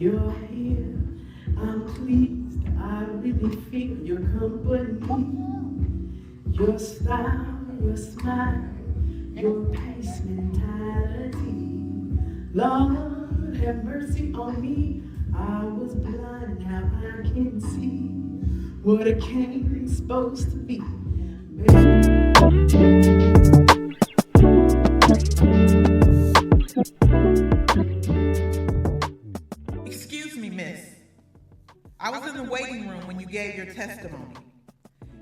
You're here, I'm pleased, I really feel your company. Your style, your smile, your pace mentality. Lord, have mercy on me. I was blind, now I can see what a king's supposed to be. Excuse me, miss. I was in the waiting room when you gave your testimony.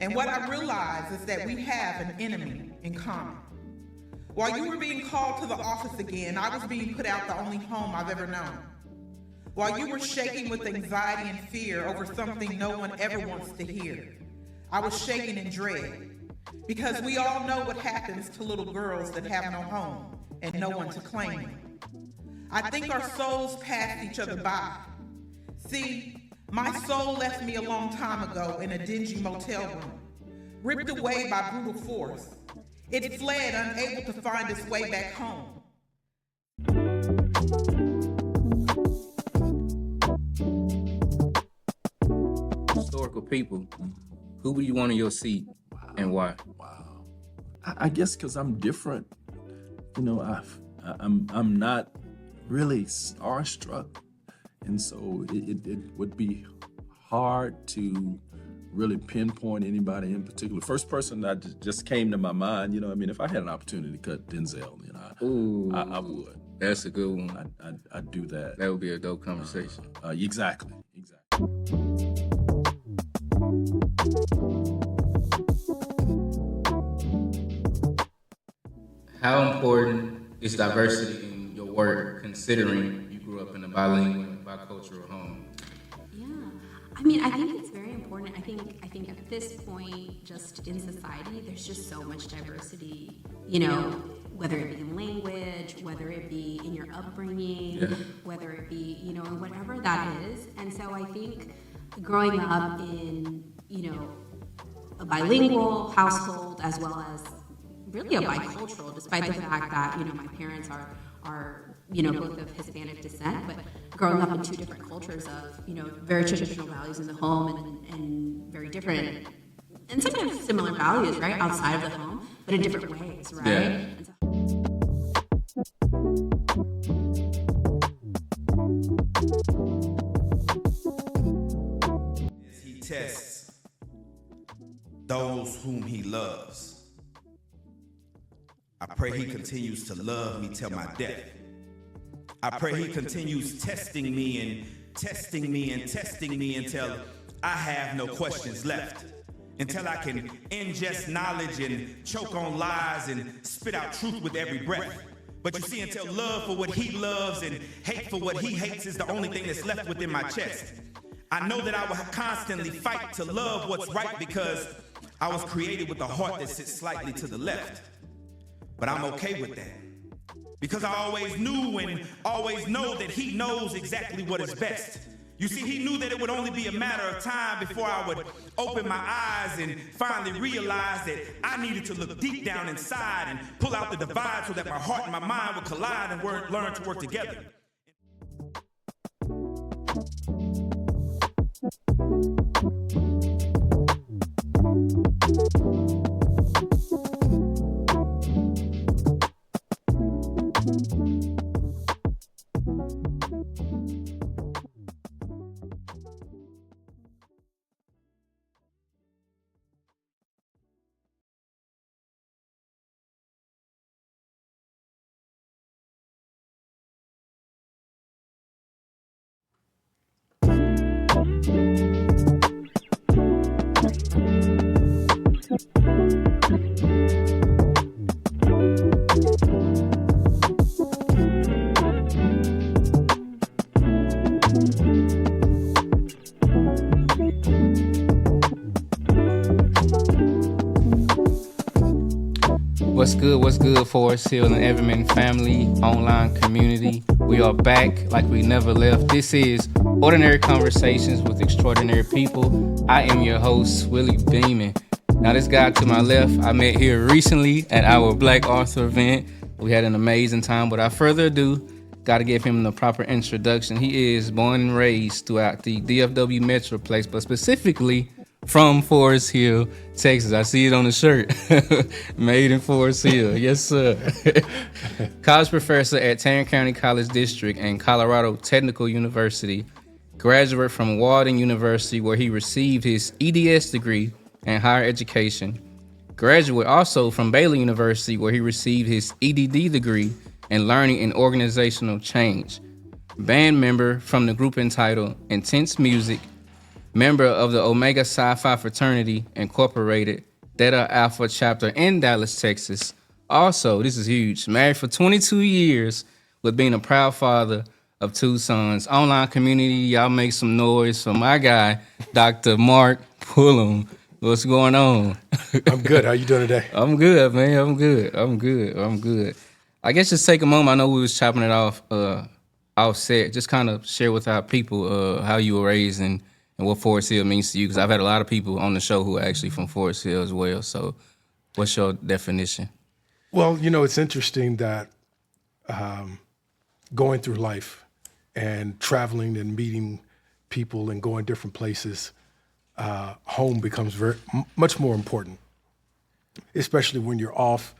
And what I realized is that we have an enemy in common. While you were being called to the office again, I was being put out the only home I've ever known. While you were shaking with anxiety and fear over something no one ever wants to hear, I was shaking in dread. Because we all know what happens to little girls that have no home and no one to claim them. I think our souls passed each other by. See, my soul left me a long time ago in a dingy motel room, ripped away by brutal force. It fled, unable to find its way back home. Historical people, who would you want in your seat and why? Wow. I guess because I'm different. You know, I'm not really starstruck. And so it would be hard to really pinpoint anybody in particular. First person that just came to my mind, you know, I mean, if I had an opportunity to cut Denzel, you know, I would. That's a good one. I'd do that. That would be a dope conversation. Exactly. How important is diversity in your work, considering you grew up in a bilingual, bicultural home? Yeah, I mean, I think it's very important. I think at this point, just in society, there's just so much diversity. You know, whether it be in language, whether it be in your upbringing, whether it be, you know, in whatever that is. And so I think growing up in, you know, a bilingual household as well as really a bicultural, despite the fact that, you know, my parents are, you know, both of Hispanic descent, but growing up in two different cultures of, you know, very traditional values in the home and very different, and sometimes similar values, right, outside of the home, but in different ways, right? Yeah. He tests those whom he loves. I pray he continues to love me till my death. I pray he continues testing me and testing me and testing me until I have no questions left. Until I can ingest knowledge and choke on lies and spit out truth with every breath. But you see, until love for what he loves and hate for what he hates is the only thing that's left within my chest. I know that I will constantly fight to love what's right because I was created with a heart that sits slightly to the left. But I'm okay with that. Because I always knew and always know that he knows exactly what is best. You see, he knew that it would only be a matter of time before I would open my eyes and finally realize that I needed to look deep down inside and pull out the divide so that my heart and my mind would collide and learn to work together. What's good for us here in the Everman family online community? We are back like we never left. This is Ordinary Conversations with Extraordinary People. I am your host, Willie Beeman. Now this guy to my left, I met here recently at our Black Author event. We had an amazing time. Without further ado, Got to give him the proper introduction. He is born and raised throughout the DFW Metroplex, but specifically from Forest Hill, Texas. I see it on the shirt. Made in Forest Hill. Yes, sir. College professor at Tarrant County College District and Colorado Technical University. Graduate from Walden University, where he received his EDS degree in higher education. Graduate also from Baylor University, where he received his EDD degree in learning and organizational change. Band member from the group entitled Intense Music. Member of the Omega Psi Phi Fraternity Incorporated, Theta Alpha chapter in Dallas, Texas. Also, this is huge, married for 22 years with being a proud father of 2 sons. Online community, y'all make some noise for my guy, Dr. Mark Pullam. What's going on? I'm good. How you doing today? I'm good, man. I'm good. I guess just take a moment. I know we was chopping it off offset. Just kind of share with our people how you were raised and what Forest Hill means to you, because I've had a lot of people on the show who are actually from Forest Hill as well. So what's your definition? Well, it's interesting that going through life and traveling and meeting people and going different places, home becomes much more important, especially when you're off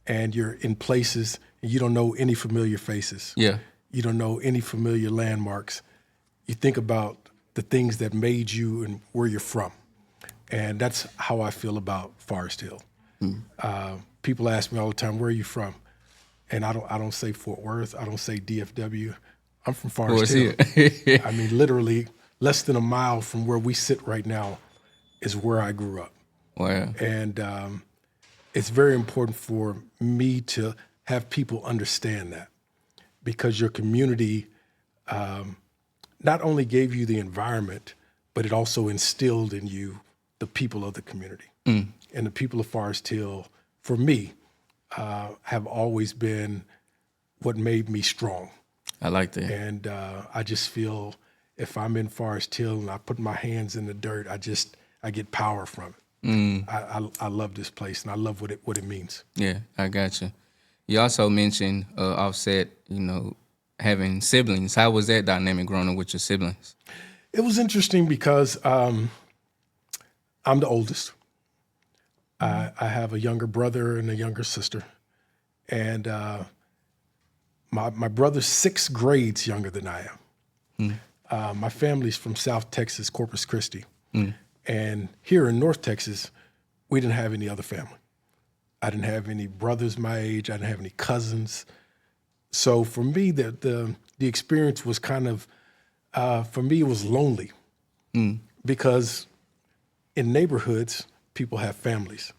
and you're in places and you don't know any familiar faces. Yeah. You don't know any familiar landmarks. You think about the things that made you and where you're from. And that's how I feel about Forest Hill. People ask me all the time, where are you from? And I don't say Fort Worth. I don't say DFW. I'm from Forest Hill. I mean, literally less than a mile from where we sit right now is where I grew up. Wow. And it's very important for me to have people understand that, because your community not only gave you the environment, but it also instilled in you the people of the community. And the people of Forest Hill, for me, have always been what made me strong. I like that. And I just feel if I'm in Forest Hill and I put my hands in the dirt, I get power from it. I love this place, and I love what it means. Yeah, I got you. You also mentioned offset, having siblings. How was that dynamic growing up with your siblings? It was interesting because I'm the oldest. I have a younger brother and a younger sister, and my brother's 6 grades younger than I am. My family's from South Texas, Corpus Christi. And here in North Texas, we didn't have any other family. I didn't have any brothers my age. I didn't have any cousins. So for me, the experience was kind of, for me, it was lonely. Because in neighborhoods, people have families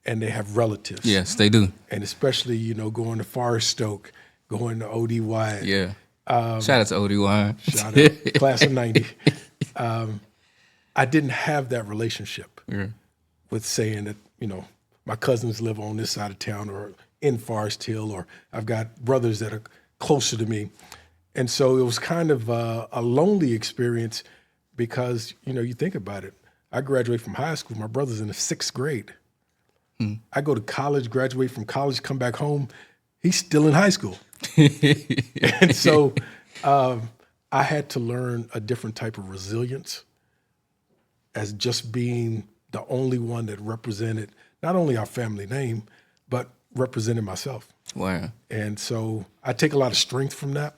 and they have relatives. Yes, they do. And especially, going to Forest Stoke, going to OD Wyatt. Yeah. Shout out to OD Wyatt. Shout out, class of 90. I didn't have that relationship with saying that, my cousins live on this side of town or in Forest Hill, or I've got brothers that are closer to me. And so it was kind of a lonely experience because, you think about it. I graduated from high school. My brother's in the 6th grade. I go to college, graduate from college, come back home. He's still in high school. And so I had to learn a different type of resilience as just being the only one that represented not only our family name, but represented myself. Wow. And so I take a lot of strength from that,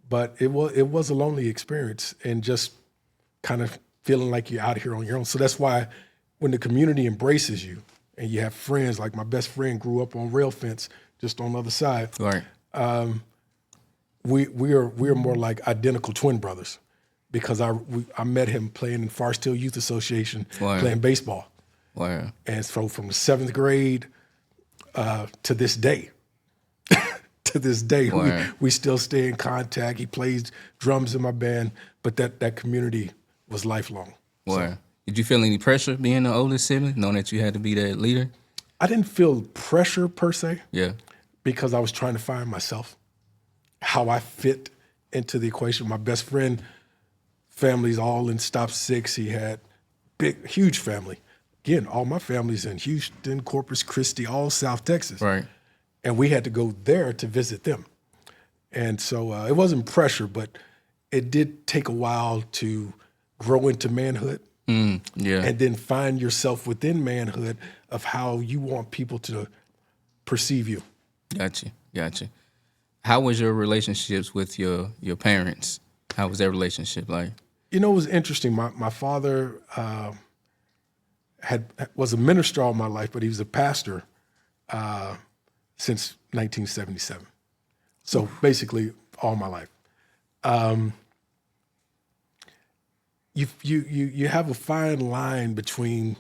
but it was a lonely experience and just kind of feeling like you're out here on your own. So that's why when the community embraces you and you have friends, like my best friend grew up on rail fence just on the other side. Right. We are more like identical twin brothers because I met him playing in Forest Hill Youth Association, playing baseball. Wow. And so from the 7th grade to this day, we still stay in contact. He plays drums in my band, but that community was lifelong. Wow. So, did you feel any pressure being the oldest sibling, knowing that you had to be that leader? I didn't feel pressure per se. Yeah. Because I was trying to find myself, how I fit into the equation. My best friend, family's all in Stop 6. He had huge family. Again, all my family's in Houston, Corpus Christi, all South Texas. Right. And we had to go there to visit them. And so it wasn't pressure, but it did take a while to grow into manhood. Yeah. And then find yourself within manhood of how you want people to perceive you. Gotcha. How was your relationships with your parents? How was their relationship like? You know, it was interesting. My father was a minister all my life, but he was a pastor since 1977. So basically all my life. You have a fine line between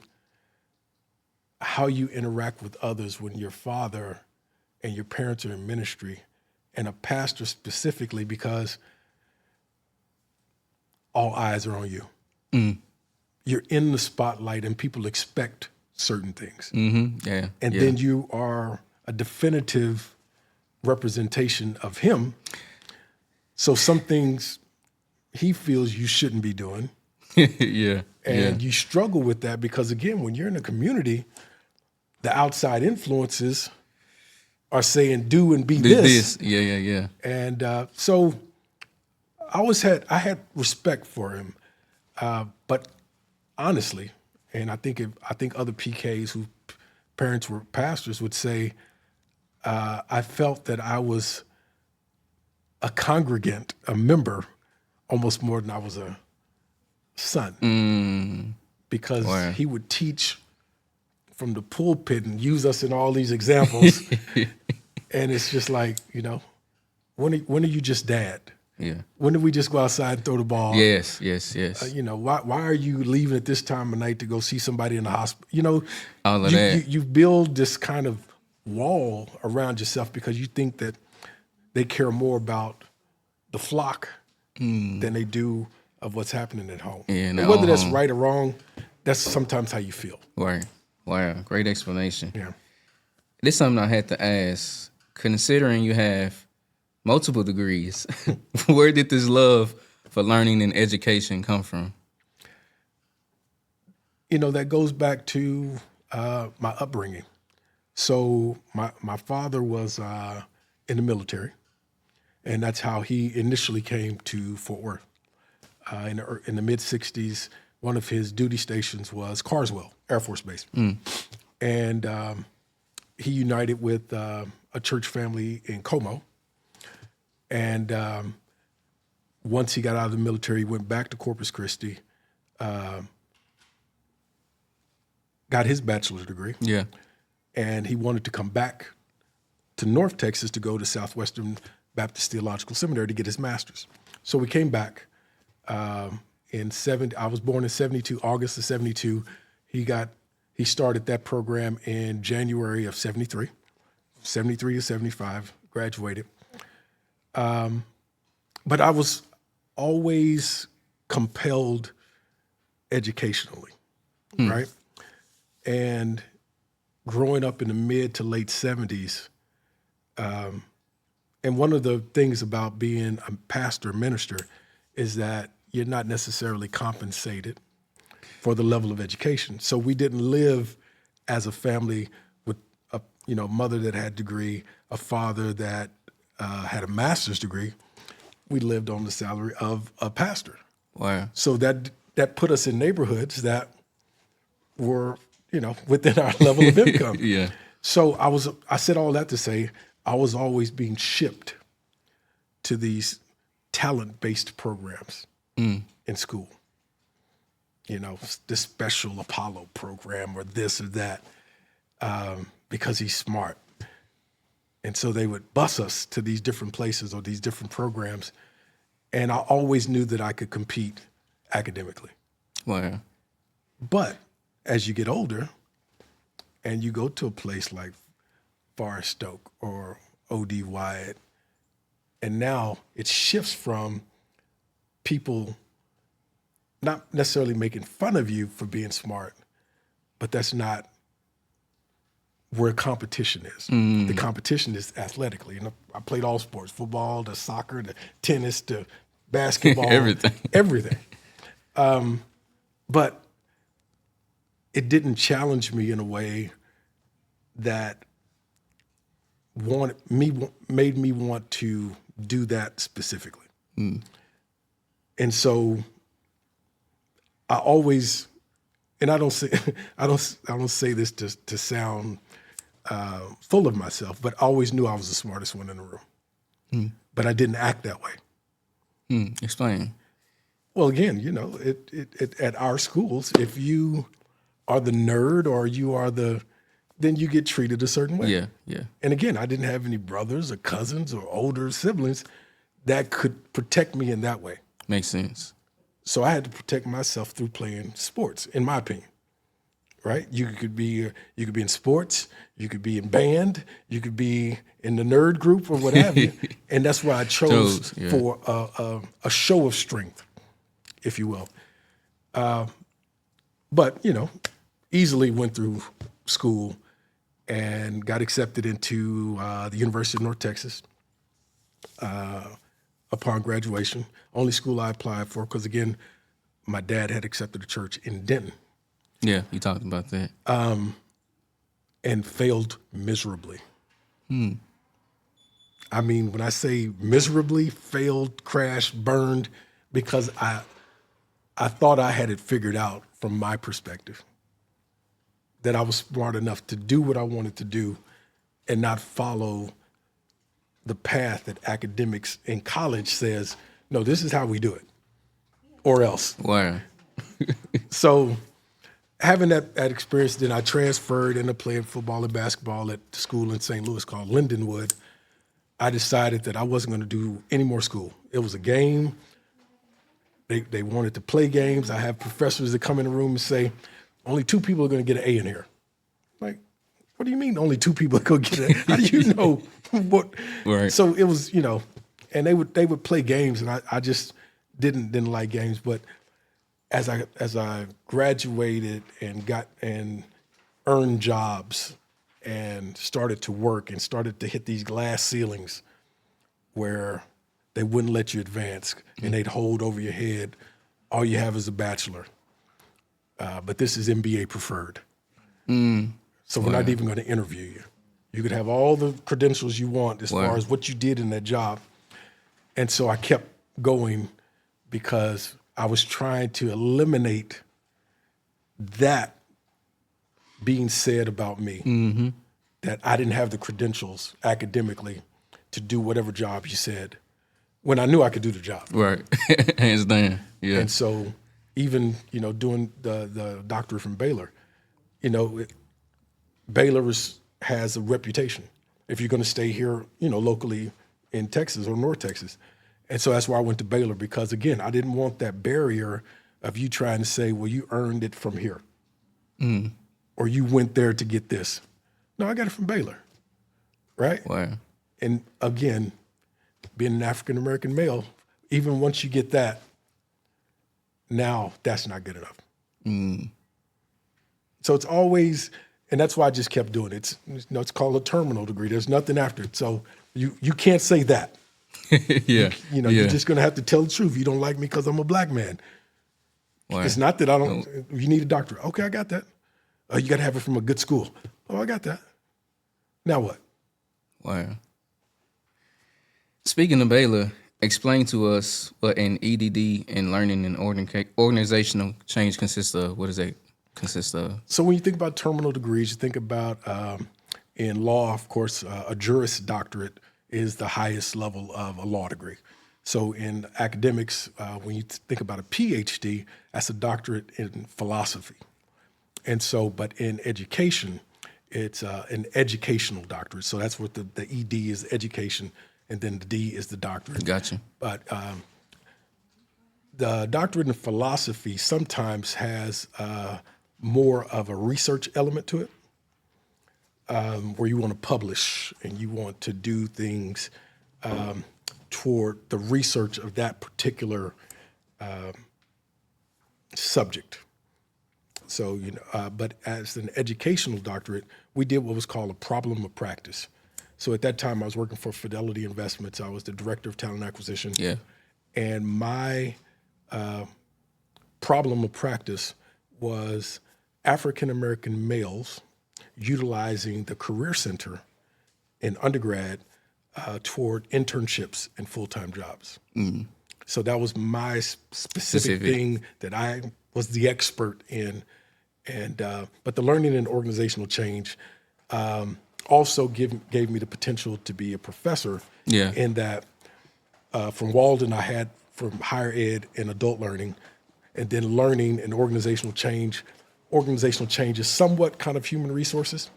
how you interact with others when your father and your parents are in ministry, and a pastor specifically, because all eyes are on you. You're in the spotlight and people expect certain things. Yeah. And then you are a definitive representation of him. So some things he feels you shouldn't be doing. And you struggle with that because, again, when you're in a community, the outside influences are saying do and be this. Yeah. And so I had respect for him, but honestly, and I think other PKs whose parents were pastors would say, I felt that I was a congregant, a member, almost more than I was a son, because he would teach from the pulpit and use us in all these examples, and it's just like, when are you just dad? Yeah. When did we just go outside and throw the ball? Yes. Why are you leaving at this time of night to go see somebody in the hospital? All of that. You build this kind of wall around yourself because you think that they care more about the flock than they do of what's happening at home. Yeah, and whether that's right or wrong, that's sometimes how you feel. Right. Wow. Great explanation. Yeah. This is something I had to ask. Considering you have multiple degrees, where did this love for learning and education come from? That goes back to my upbringing. So my father was in the military, and that's how he initially came to Fort Worth. In the mid-'60s, one of his duty stations was Carswell Air Force Base. And he united with a church family in Como. And once he got out of the military, he went back to Corpus Christi, got his bachelor's degree. Yeah. And he wanted to come back to North Texas to go to Southwestern Baptist Theological Seminary to get his master's. So we came back I was born in 72, August of 72. He started that program in January of 73 to 75, graduated. But I was always compelled educationally, right? And growing up in the mid to late 70s, and one of the things about being a pastor, minister, is that you're not necessarily compensated for the level of education. So we didn't live as a family with a mother that had a degree, a father that had a master's degree. We lived on the salary of a pastor. Wow. So that put us in neighborhoods that were within our level of income. Yeah. So I said all that to say I was always being shipped to these talent-based programs in school. The special Apollo program or this or that, because he's smart. And so they would bus us to these different places or these different programs. And I always knew that I could compete academically. Wow. But as you get older and you go to a place like Forest Stoke or O.D. Wyatt, and now it shifts from people not necessarily making fun of you for being smart, but that's not where competition is. The competition is athletically. I played all sports, football, to soccer, to tennis, to basketball. Everything. But it didn't challenge me in a way that made me want to do that specifically. And so I always, and I don't say I don't say this to sound full of myself, but I always knew I was the smartest one in the room. But I didn't act that way. Explain. Well, again, it at our schools, if you are the nerd or you are then you get treated a certain way. Yeah. And again, I didn't have any brothers or cousins or older siblings that could protect me in that way. Makes sense. So I had to protect myself through playing sports, in my opinion. Right? You could be in sports, you could be in band, you could be in the nerd group or what have you. And that's why I chose for a show of strength, if you will. But easily went through school and got accepted into the University of North Texas upon graduation. Only school I applied for because, again, my dad had accepted a church in Denton. Yeah, you talked about that. And failed miserably. I mean, when I say miserably, failed, crashed, burned, because I thought I had it figured out from my perspective, that I was smart enough to do what I wanted to do and not follow the path that academics in college says, no, this is how we do it, or else. Wow. So having that experience, then I transferred into playing football and basketball at the school in St. Louis called Lindenwood. I decided that I wasn't going to do any more school. It was a game. They wanted to play games. I have professors that come in the room and say, only 2 people are going to get an A in here. Like, what do you mean only 2 people are going to get an A? How do you know what? Right. So it was, and they would play games, and I just didn't like games. But as I graduated and earned jobs and started to work and started to hit these glass ceilings where they wouldn't let you advance and they'd hold over your head, all you have is a bachelor. But this is MBA preferred. So we're not even going to interview you. You could have all the credentials you want as far as what you did in that job. And so I kept going because I was trying to eliminate that being said about me, that I didn't have the credentials academically to do whatever job you said, when I knew I could do the job. Right. Hands down. Yeah. And so even, doing the doctorate from Baylor, Baylor has a reputation if you're going to stay here, locally in Texas or North Texas. And so that's why I went to Baylor, because, again, I didn't want that barrier of you trying to say, well, you earned it from here. Or you went there to get this. No, I got it from Baylor, right? Wow. And, again, being an African-American male, even once you get that, now that's not good enough. So it's always, and that's why I just kept doing it. It's called a terminal degree. There's nothing after it. So you can't say that. Yeah. You're just going to have to tell the truth. You don't like me because I'm a black man. Wow. It's not that I don't, you need a doctorate. Okay, I got that. You got to have it from a good school. Oh, I got that. Now what? Wow. Speaking of Baylor, explain to us what an EDD and learning and organizational change consists of. What does that consist of? So when you think about terminal degrees, you think about, in law, of course, a Juris Doctorate is the highest level of a law degree. So in academics, when you think about a PhD, that's a doctorate in philosophy. And so, but in education, it's an educational doctorate. So that's what the ED is, education, and then the D is the doctorate. Gotcha. But the doctorate in philosophy sometimes has more of a research element to it, where you want to publish and you want to do things toward the research of that particular subject. So, but as an educational doctorate, we did what was called a problem of practice. So at that time, I was working for Fidelity Investments. I was the director of talent acquisition. Yeah. And my problem of practice was African-American males utilizing the Career Center in undergrad toward internships and full-time jobs. So that was my specific thing that I was the expert in. And but the learning and organizational change also gave me the potential to be a professor. Yeah. In that, from Walden, I had from higher ed and adult learning, and then learning and organizational change. Organizational change is somewhat kind of human resources,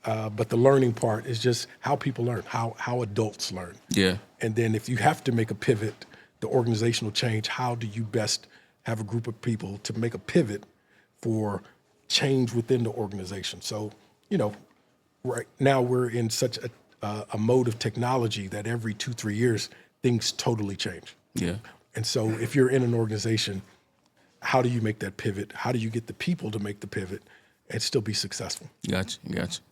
but the learning part is just how people learn, how adults learn. Yeah. And then if you have to make a pivot, the organizational change, how do you best have a group of people to make a pivot for change within the organization? So, right now we're in such a mode of technology that every 2-3 years, things totally change. Yeah. And so if you're in an organization, how do you make that pivot? How do you get the people to make the pivot and still be successful? Gotcha.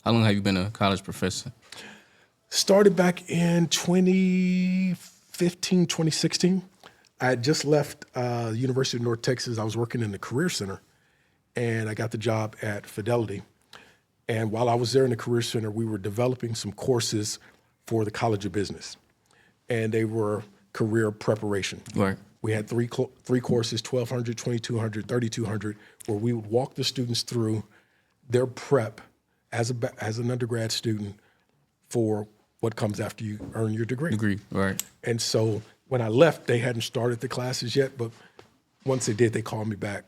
How long have you been a college professor? Started back in 2015, 2016. I had just left University of North Texas. I was working in the Career Center, and I got the job at Fidelity. And while I was there in the Career Center, we were developing some courses for the College of Business, and they were career preparation. Right. We had three courses, 1,200, 2,200, 3,200, where we would walk the students through their prep as an undergrad student for what comes after you earn your degree. Right. And so when I left, they hadn't started the classes yet, but once they did, they called me back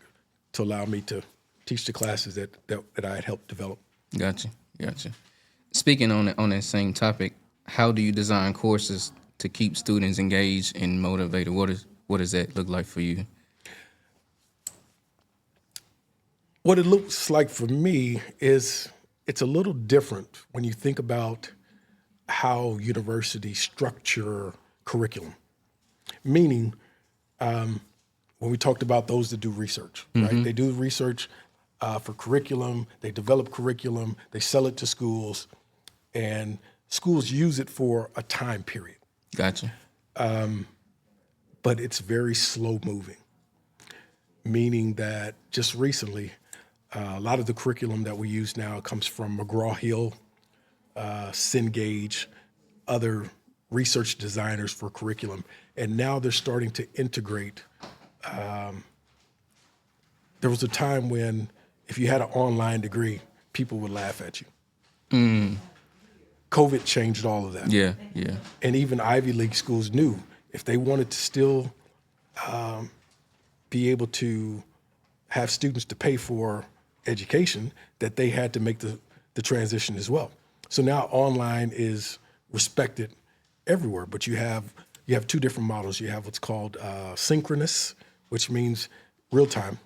to allow me to teach the classes that I had helped develop. Gotcha. Speaking on that same topic, how do you design courses to keep students engaged and motivated? What does that look like for you? What it looks like for me is it's a little different when you think about how universities structure curriculum. Meaning, when we talked about those that do research, right? They do research for curriculum, they develop curriculum, they sell it to schools, and schools use it for a time period. Gotcha. But it's very slow moving, meaning that just recently, a lot of the curriculum that we use now comes from McGraw-Hill, Cengage, other research designers for curriculum. And now they're starting to integrate. There was a time when if you had an online degree, people would laugh at you. COVID changed all of that. Yeah. And even Ivy League schools knew if they wanted to still be able to have students to pay for education, that they had to make the transition as well. So now online is respected everywhere, but you have two different models. You have what's called synchronous, which means real time.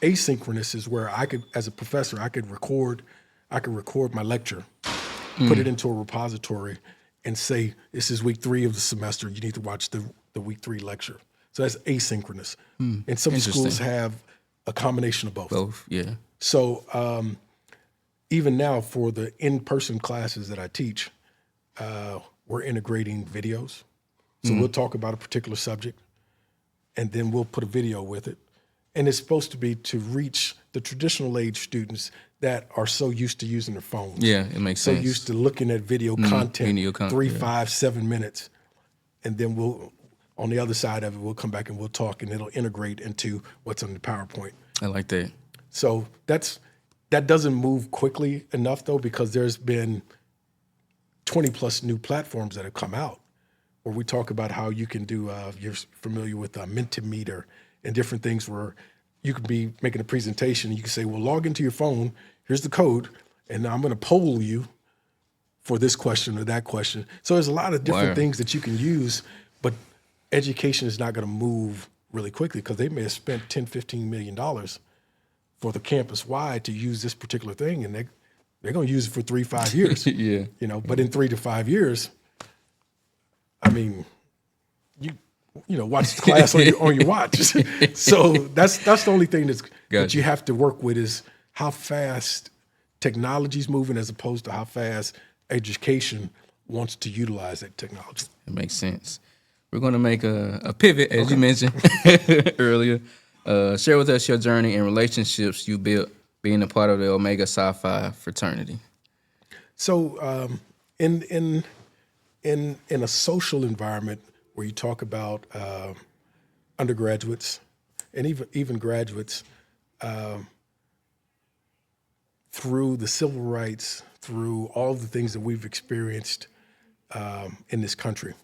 Asynchronous is where I could, as a professor, I could record my lecture, put it into a repository, and say, this is week 3 of the semester. You need to watch the week 3 lecture. So that's asynchronous. And some schools have a combination of both. Both, yeah. So even now for the in-person classes that I teach, we're integrating videos. So we'll talk about a particular subject, and then we'll put a video with it. And it's supposed to be to reach the traditional age students that are so used to using their phones. Yeah, it makes sense. So used to looking at video content, 3, yeah. 5, 7 minutes. And then we'll, on the other side of it, we'll come back and we'll talk, and it'll integrate into what's on the PowerPoint. I like that. So that doesn't move quickly enough, though, because there's been 20 plus new platforms that have come out where we talk about how you can do, you're familiar with Mentimeter and different things where you could be making a presentation and you can say, well, log into your phone, here's the code, and I'm going to poll you for this question or that question. So there's a lot of different things that you can use, but education is not going to move really quickly because they may have spent $10, $15 million for the campus wide to use this particular thing, and they're going to use it for 3-5 years. Yeah. But in 3 to 5 years, I mean, you watch the class on your watch. So that's the only thing that you have to work with is how fast technology's moving as opposed to how fast education wants to utilize that technology. It makes sense. We're going to make a pivot, as you mentioned earlier. Share with us your journey and relationships you built being a part of the Omega Psi Phi fraternity. So in in a social environment where you talk about undergraduates and even graduates, through the civil rights, through all the things that we've experienced in this country,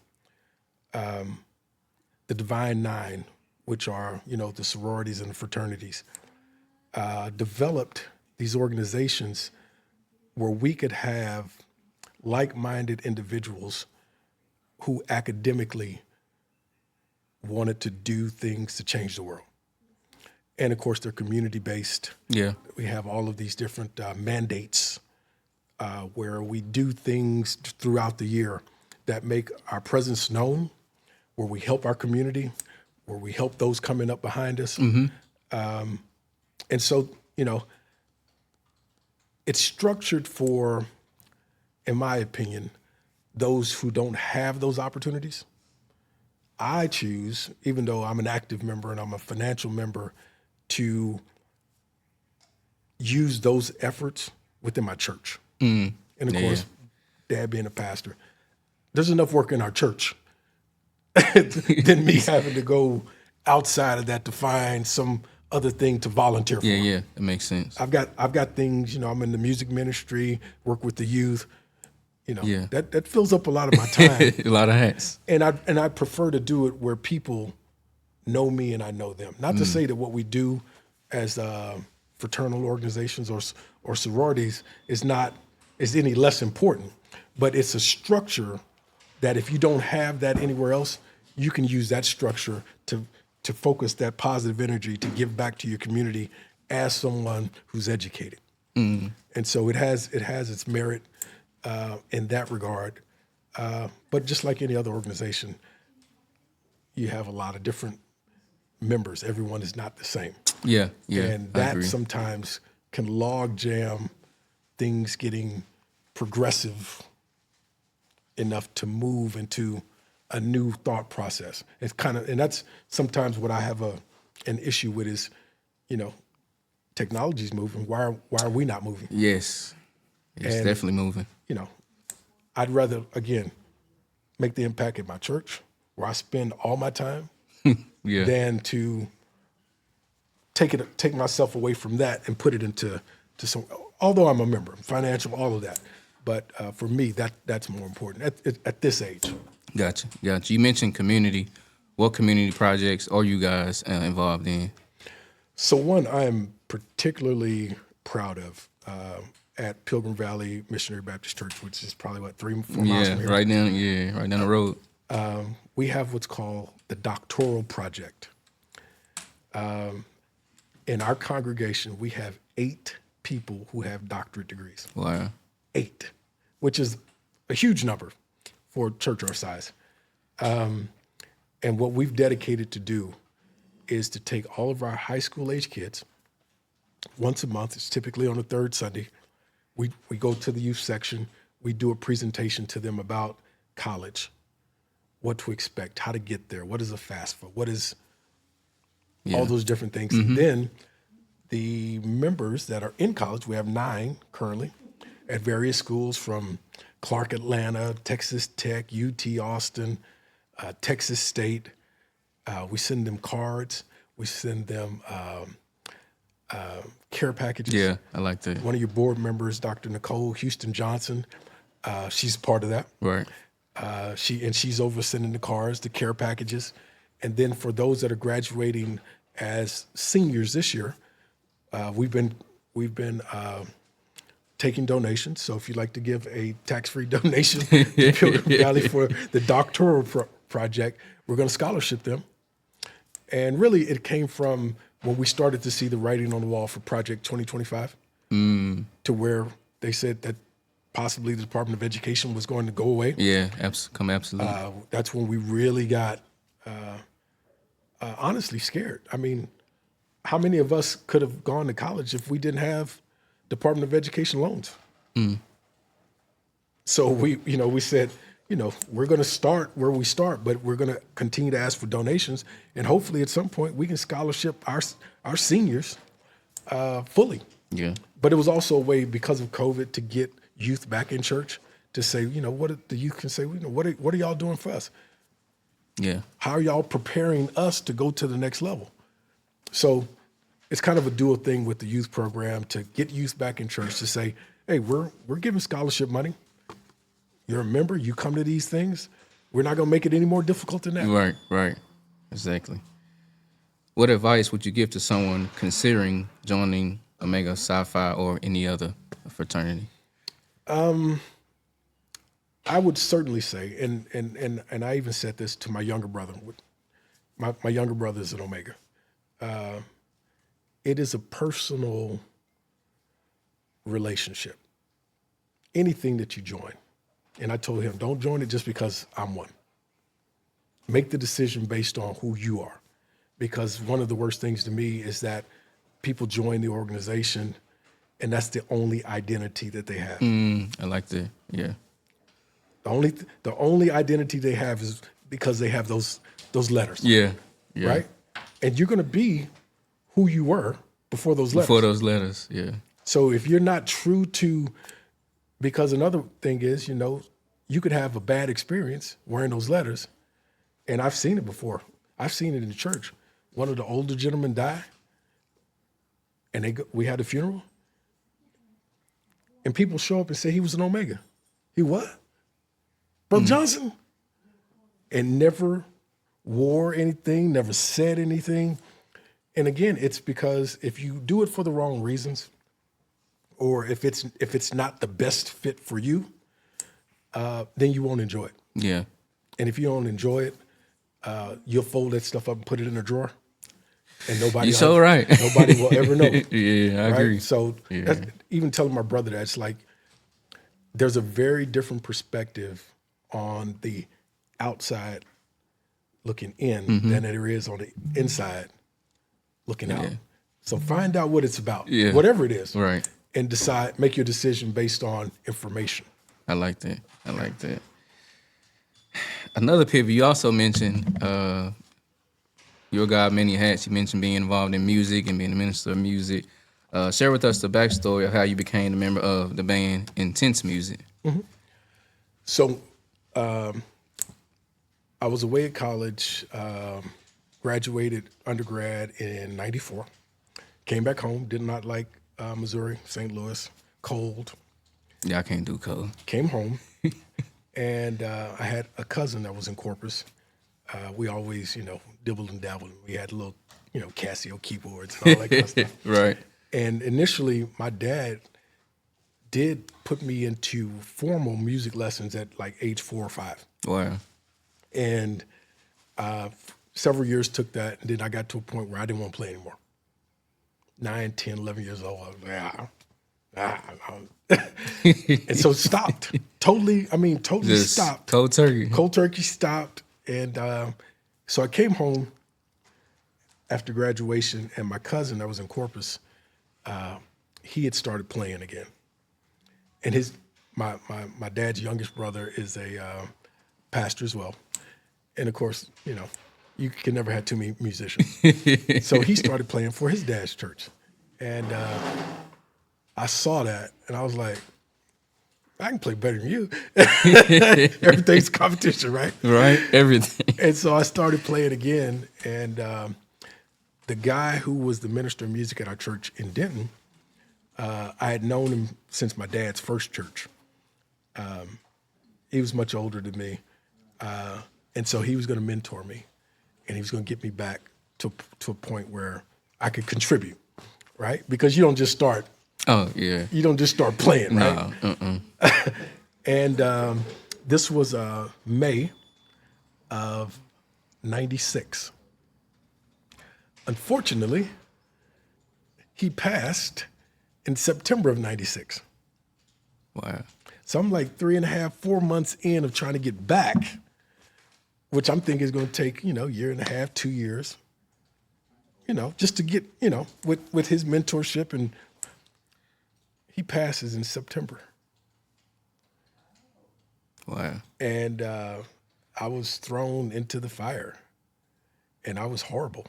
the Divine Nine, which are, the sororities and the fraternities, developed these organizations where we could have like-minded individuals who academically wanted to do things to change the world. And of course, they're community-based. Yeah. We have all of these different mandates where we do things throughout the year that make our presence known, where we help our community, where we help those coming up behind us. And so, it's structured for, in my opinion, those who don't have those opportunities. I choose, even though I'm an active member and I'm a financial member, to use those efforts within my church. And of course, Dad being a pastor, there's enough work in our church than me having to go outside of that to find some other thing to volunteer for. Yeah, that makes sense. I've got things, I'm in the music ministry, work with the youth. That fills up a lot of my time. A lot of hats. And I prefer to do it where people know me and I know them. Not to say that what we do as fraternal organizations or sororities is any less important, but it's a structure that if you don't have that anywhere else, you can use that structure to focus that positive energy to give back to your community as someone who's educated. And so it has its merit in that regard. But just like any other organization, you have a lot of different members. Everyone is not the same. Yeah. And that sometimes can log jam things getting progressive enough to move into a new thought process. It's and that's sometimes what I have an issue with is, technology's moving. Why are we not moving? Yes. It's definitely moving. I'd rather, again, make the impact at my church where I spend all my time than to take myself away from that and put it into some, although I'm a member, financial, all of that. But for me, that's more important at this age. Gotcha. You mentioned community. What community projects are you guys involved in? So one I am particularly proud of at Pilgrim Valley Missionary Baptist Church, which is probably 3-4 miles from here. Right down the road. We have what's called the Doctoral Project. In our congregation, we have 8 people who have doctorate degrees. Wow. 8, which is a huge number for a church our size. And what we've dedicated to do is to take all of our high school age kids once a month. It's typically on the third Sunday. We go to the youth section. We do a presentation to them about college, what to expect, how to get there, what is a FAFSA, what is all those different things. And then the members that are in college, we have 9 currently at various schools from Clark Atlanta, Texas Tech, UT Austin, Texas State. We send them cards. We send them care packages. Yeah, I like that. One of your board members, Dr. Nicole Houston Johnson, she's part of that. Right. She's over sending the cards, the care packages. And then for those that are graduating as seniors this year, we've been taking donations. So if you'd like to give a tax-free donation to Pilgrim Valley for the doctoral project, we're going to scholarship them. And really, it came from when we started to see the writing on the wall for Project 2025, to where they said that possibly the Department of Education was going to go away. Yeah, absolutely. That's when we really got honestly scared. I mean, how many of us could have gone to college if we didn't have Department of Education loans? So we said, we're going to start where we start, but we're going to continue to ask for donations, and hopefully at some point we can scholarship our seniors fully. Yeah. But it was also a way, because of COVID, to get youth back in church, to say, what the youth can say, what are y'all doing for us? Yeah. How are y'all preparing us to go to the next level? So it's kind of a dual thing with the youth program to get youth back in church to say, hey, we're giving scholarship money. You're a member, you come to these things. We're not going to make it any more difficult than that. Right. Exactly. What advice would you give to someone considering joining Omega Psi Phi or any other fraternity? I would certainly say, and I even said this to my younger brother. My younger brother is an Omega. It is a personal relationship. Anything that you join. And I told him, don't join it just because I'm one. Make the decision based on who you are. Because one of the worst things to me is that people join the organization and that's the only identity that they have. I like that, yeah. The only identity they have is because they have those letters. Yeah. Right? And you're going to be who you were before those letters. Before those letters, yeah. So if you're not true to, because another thing is, you could have a bad experience wearing those letters. And I've seen it before. I've seen it in the church. One of the older gentlemen died, and we had a funeral, and people show up and say he was an Omega. He what? Brother Johnson? And never wore anything, never said anything. And again, it's because if you do it for the wrong reasons, or if it's not the best fit for you, then you won't enjoy it. Yeah. And if you don't enjoy it, you'll fold that stuff up and put it in a drawer, and nobody. You're so right. Nobody will ever know. Yeah, I agree. So even telling my brother that, it's like there's a very different perspective on the outside looking in than there is on the inside looking out. So find out what it's about, whatever it is, right, and make your decision based on information. I like that. Another pivot, you also mentioned your God many hats. You mentioned being involved in music and being a minister of music. Share with us the backstory of how you became a member of the band Intense Music. Mm-hmm. So I was away at college, graduated undergrad in '94, came back home, did not like Missouri, St. Louis, cold. Yeah, I can't do cold. Came home, and I had a cousin that was in Corpus. We always, dibbled and dabbled. We had little, Casio keyboards and all that kind of stuff. Right. And initially, my dad did put me into formal music lessons at like age 4 or 5. Wow. And several years took that, and then I got to a point where I didn't want to play anymore. 9, 10, 11 years old, I was like, and so stopped. Totally Just stopped. Cold turkey. Cold turkey stopped. And so I came home after graduation, and my cousin that was in Corpus, he had started playing again. And my dad's youngest brother is a pastor as well. And of course, you can never have too many musicians. So he started playing for his dad's church. And I saw that, and I was like, I can play better than you. Everything's competition, right? Right, everything. And so I started playing again, and the guy who was the minister of music at our church in Denton, I had known him since my dad's first church. He was much older than me, and so he was going to mentor me, and he was going to get me back to a point where I could contribute, right? Because you don't just start. Oh, yeah. You don't just start playing, right? No. And this was May of '96. Unfortunately, he passed in September of '96. Wow. So I'm like 3.5, 4 months in of trying to get back, which I'm thinking is going to take, year and a half, 2 years, just to get, with his mentorship. And he passes in September. Wow. And I was thrown into the fire, and I was horrible.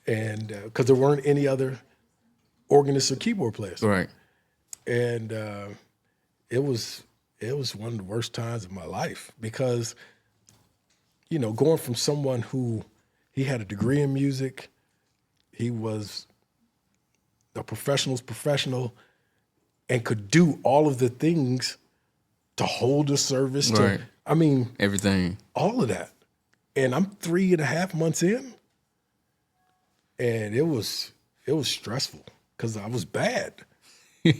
And because there weren't any other organists or keyboard players. Right. And it was one of the worst times of my life because, you know, going from someone who he had a degree in music, he was a professional's professional, and could do all of the things to hold a service. Right. I mean, Everything. all of that. And I'm 3.5 months in, and it was stressful because I was bad. I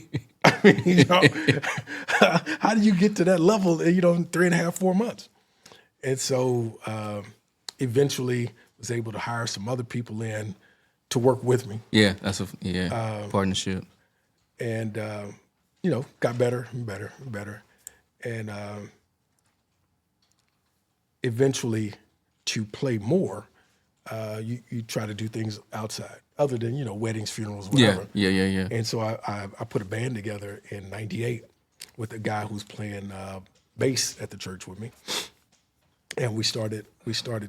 mean, you know, how do you get to that level, you know, in 3.5, 4 months? And so eventually was able to hire some other people in to work with me. Yeah, that's partnership. And, you know, got better and better and better. And eventually to play more, you try to do things outside other than, you know, weddings, funerals, whatever. Yeah. And so I put a band together in '98 with a guy who's playing bass at the church with me. And we started,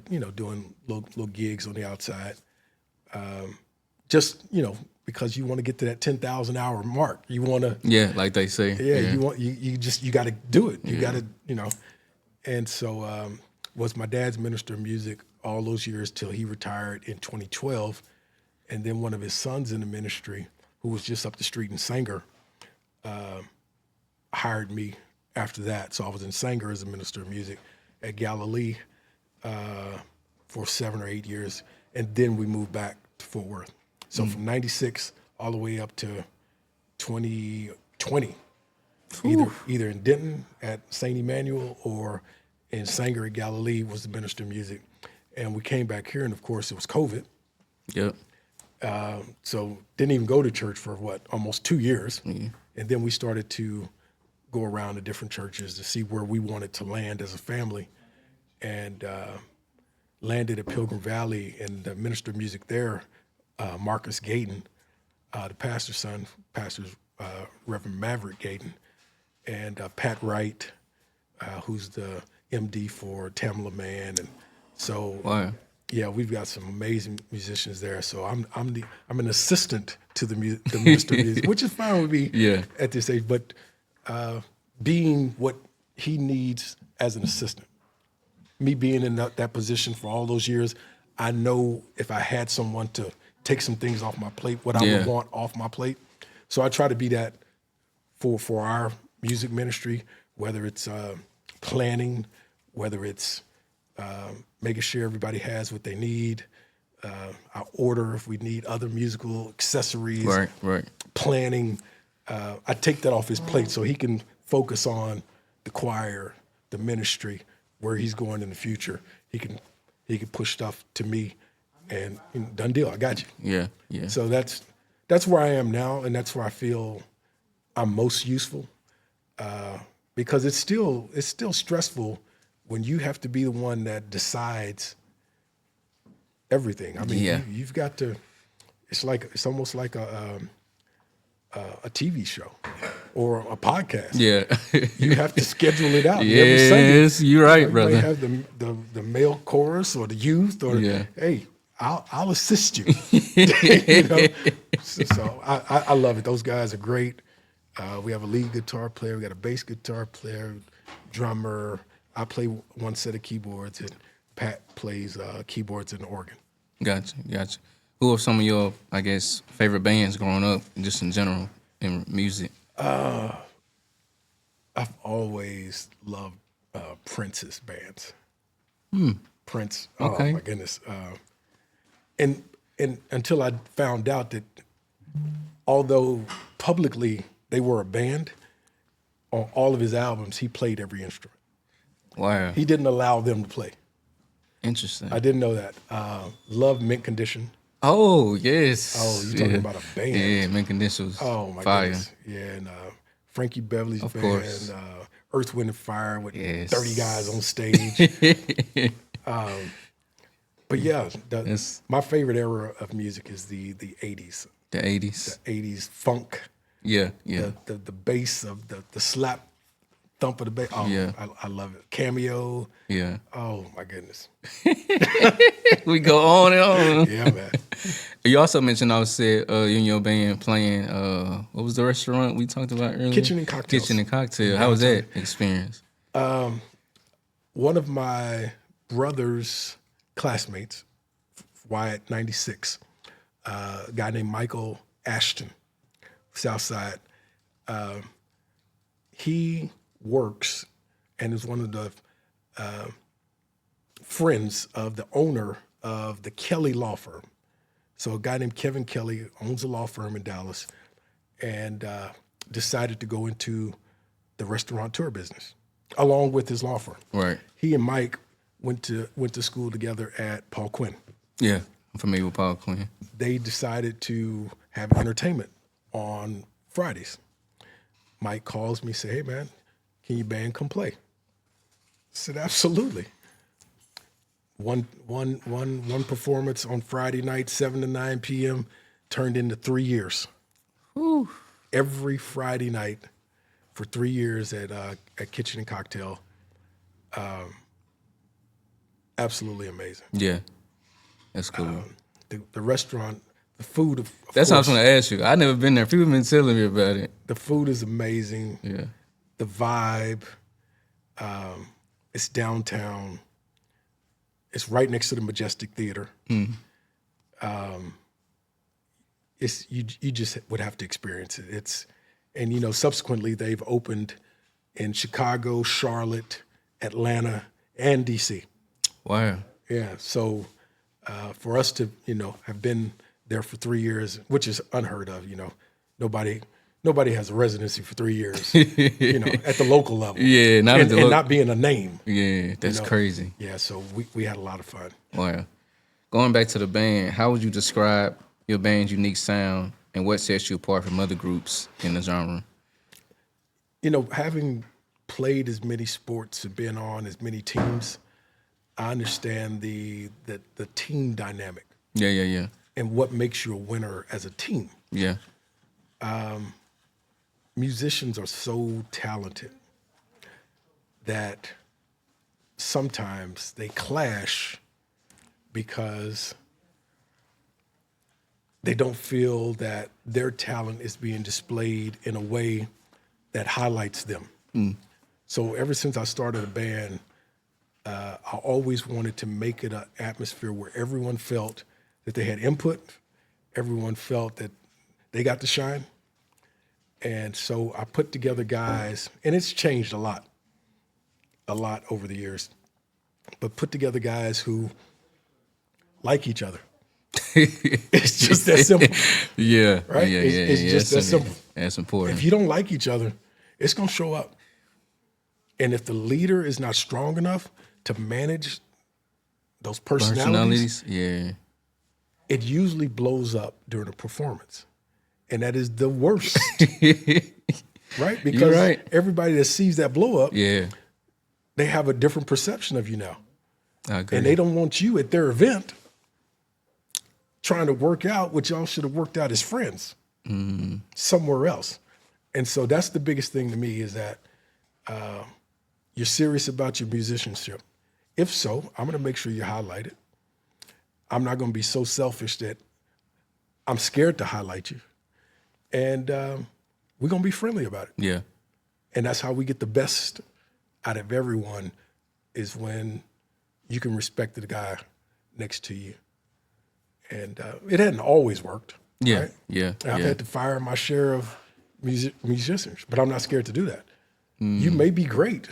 you know, doing little gigs on the outside. Just, you know, because you want to get to that 10,000 hour mark. You want to. Yeah, like they say. Yeah, you got to do it. You got to, you know. And so was my dad's minister of music all those years till he retired in 2012. And then one of his sons in the ministry, who was just up the street in Sanger, hired me after that. So I was in Sanger as a minister of music at Galilee for 7 or 8 years. And then we moved back to Fort Worth. So from 96 all the way up to 2020, either in Denton at St. Emmanuel or in Sanger at Galilee was the minister of music. And we came back here, and of course it was COVID. Yep. So didn't even go to church for almost 2 years. Mm-hmm. And then we started to go around to different churches to see where we wanted to land as a family. And landed at Pilgrim Valley, and the minister of music there, Marcus Gayton, the pastor's son, Reverend Maverick Gayton, and Pat Wright, who's the MD for Tamla Man. And so, wow. Yeah, we've got some amazing musicians there. So I'm an assistant to the minister of music, which is fine with me at this age. But being what he needs as an assistant, me being in that position for all those years, I know if I had someone to take some things off my plate, what I would want off my plate. So I try to be that for our music ministry, whether it's planning, whether it's making sure everybody has what they need. I order if we need other musical accessories. Right. Planning. I take that off his plate so he can focus on the choir, the ministry, where he's going in the future. He can push stuff to me, and done deal. I got you. Yeah. So that's where I am now, and that's where I feel I'm most useful. Because it's still stressful when you have to be the one that decides everything. I mean, you've got to. It's almost like a TV show or a podcast. Yeah. You have to schedule it out. Yes, you're right, brother. You have the male chorus or the youth or hey, I'll assist you. You know? So I love it. Those guys are great. We have a lead guitar player. We got a bass guitar player, drummer. I play one set of keyboards, and Pat plays keyboards and organ. Gotcha. Who are some of your, I guess, favorite bands growing up, just in general, in music? I've always loved Prince's bands. Prince. Okay. Oh my goodness. And until I found out that although publicly they were a band, on all of his albums he played every instrument. Wow. He didn't allow them to play. Interesting. I didn't know that. Love Mint Condition. Oh, yes. Oh, you're talking about a band. Yeah, Mint Condition was fire. Goodness. Yeah, and Frankie Beverly's of band. Course. Earth, Wind, and Fire with 30 guys on stage. But yeah, my favorite era of music is the 80s. The 80s. The 80s funk. Yeah. The bass of the slap Thump of the Bay. Oh, Yeah. I love it. Cameo. Yeah. Oh my goodness. We go on and on. Yeah, man. You also mentioned, I said, you and your band playing, what was the restaurant we talked about earlier? Kitchen and Cocktails. Kitchen and Cocktail. How was that experience? One of my brother's classmates, Wyatt 96, a guy named Michael Ashton, Southside, he works and is one of the friends of the owner of the Kelly Law Firm. So a guy named Kevin Kelly owns a law firm in Dallas and decided to go into the restaurateur business along with his law firm. Right. He and Mike went to school together at Paul Quinn. Yeah, I'm familiar with Paul Quinn. They decided to have entertainment on Fridays. Mike calls me, say, "Hey man, can your band come play?" I said, "Absolutely." One performance on Friday night, 7 to 9 p.m., turned into 3 years. Whew. Every Friday night for 3 years at Kitchen and Cocktail. Absolutely amazing. Yeah, that's cool. The restaurant, the food, of That's what I was course, going to ask you. I've never been there. People have been telling me about it. the food is amazing. Yeah. The vibe, it's downtown. It's right next to the Majestic Theater. It's you just would have to experience it. And subsequently they've opened in Chicago, Charlotte, Atlanta, and DC. Wow. Yeah. So for us to have been there for 3 years, which is unheard of. Nobody has a residency for 3 years. At the local level. Yeah, and not being a name. Yeah, that's crazy. Yeah. So we had a lot of fun. Wow. Going back to the band, how would you describe your band's unique sound and what sets you apart from other groups in the genre? Having played as many sports and been on as many teams, I understand the team dynamic Yeah. and what makes you a winner as a team. Yeah. Musicians are so talented that sometimes they clash because they don't feel that their talent is being displayed in a way that highlights them. So ever since I started a band, I always wanted to make it an atmosphere where everyone felt that they had input, everyone felt that they got to shine. And so I put together guys, and it's changed a lot over the years, but put together guys who like each other. It's just that simple. Yeah. Right? Yeah. It's just that simple. That's important. If you don't like each other, it's going to show up. And if the leader is not strong enough to manage those personalities, yeah. it usually blows up during a performance. And that is the worst. Right? Because You're right. everybody that sees that blow up, Yeah. they have a different perception of you now. I agree. And they don't want you at their event trying to work out what y'all should have worked out as friends somewhere else. And so that's the biggest thing to me is that you're serious about your musicianship. If so, I'm going to make sure you highlight it. I'm not going to be so selfish that I'm scared to highlight you. And we're going to be friendly about it. Yeah. And that's how we get the best out of everyone is when you can respect the guy next to you. And it hadn't always worked. Yeah. Right? Yeah. I've yeah. had to fire my share of musicians, but I'm not scared to do that. You may be great,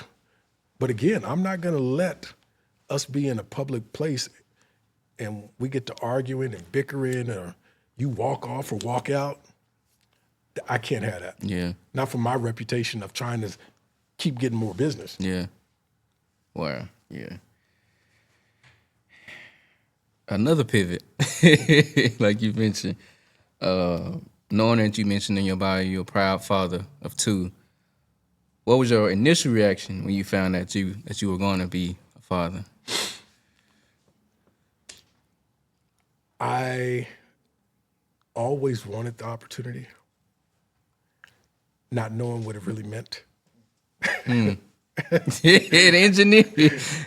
but again, I'm not going to let us be in a public place and we get to arguing and bickering or you walk off or walk out. I can't have that. Yeah. Not for my reputation of trying to keep getting more business. Yeah. Wow. Yeah. Another pivot, like you mentioned, knowing that you mentioned in your bio you're a proud father of 2. What was your initial reaction when you found that you were going to be a father? I always wanted the opportunity, not knowing what it really meant. Yeah, the engineer.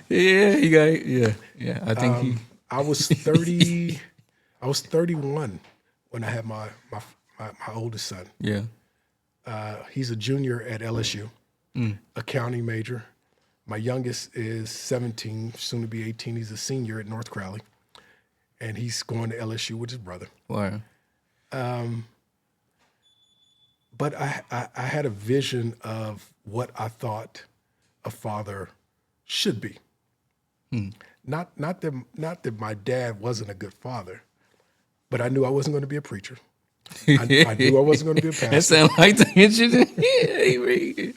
Yeah, he got yeah. I think he. I was 30. I was 31 when I had my oldest son. Yeah. He's a junior at LSU, accounting major. My youngest is 17, soon to be 18. He's a senior at North Crowley, and he's going to LSU with his brother. Wow. But I had a vision of what I thought a father should be. Not that my dad wasn't a good father, but I knew I wasn't going to be a preacher. I knew I wasn't going to be a pastor. That sounds like the engineer. Yeah,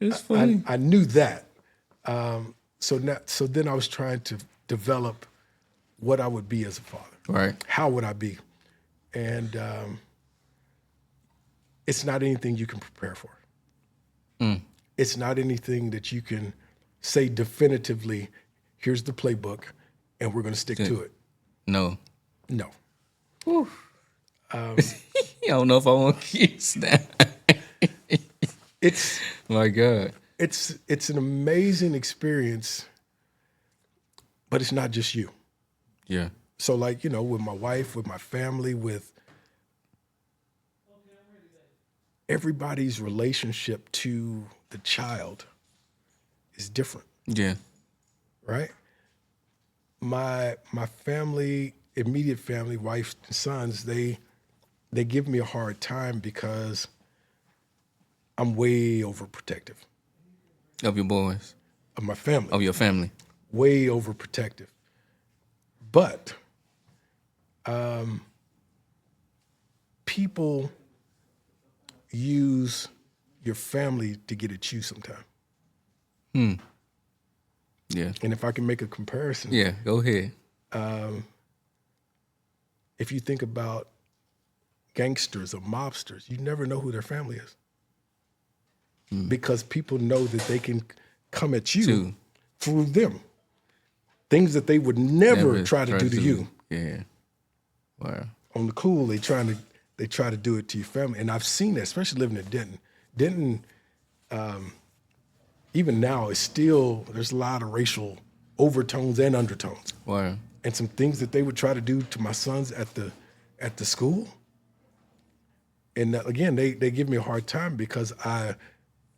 it's funny. I knew that. So then I was trying to develop what I would be as a father. Right. How would I be? And it's not anything you can prepare for. It's not anything that you can say definitively, here's the playbook, and we're going to stick to it. No. I don't know if I want kids now. It's my God. It's an amazing experience, but it's not just you. Yeah. So like, with my wife, with my family, with everybody's relationship to the child is different. Yeah. Right? My family, immediate family, wife and sons, they give me a hard time because I'm way overprotective. Of your boys. Of my family. Of your family. Way overprotective. But people use your family to get at you sometimes. Yeah. And if I can make a comparison. Yeah, go ahead. If you think about gangsters or mobsters, you never know who their family is. Because people know that they can come at you through them. Things that they would never try to do to you. Yeah. Wow. On the cool, they try to do it to your family. And I've seen that, especially living in Denton. Denton, even now, is still, there's a lot of racial overtones and undertones. Wow. And some things that they would try to do to my sons at the school. And again, they give me a hard time because I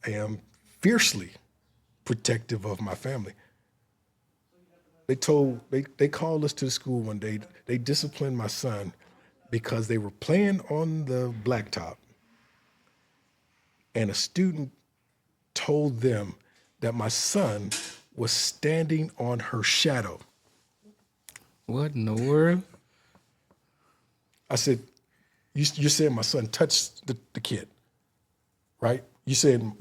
am fiercely protective of my family. They called us to the school one day. They disciplined my son because they were playing on the blacktop, and a student told them that my son was standing on her shadow. What in the world? I said, you're saying my son touched the kid, right? You said,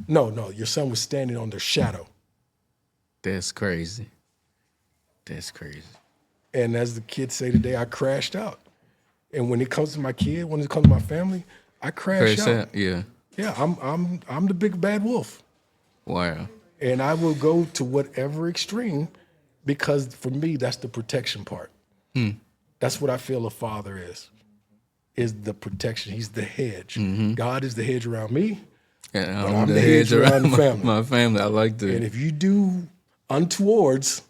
no, your son was standing on their shadow. That's crazy. That's crazy. And as the kids say today, I crashed out. And when it comes to my kid, when it comes to my family, I crash out. Yeah. Yeah, I'm the big bad wolf. Wow. And I will go to whatever extreme because for me, that's the protection part. That's what I feel a father is the protection. He's the hedge. God is the hedge around me, but I'm the hedge around the family. My family, I like that. And if you do untowards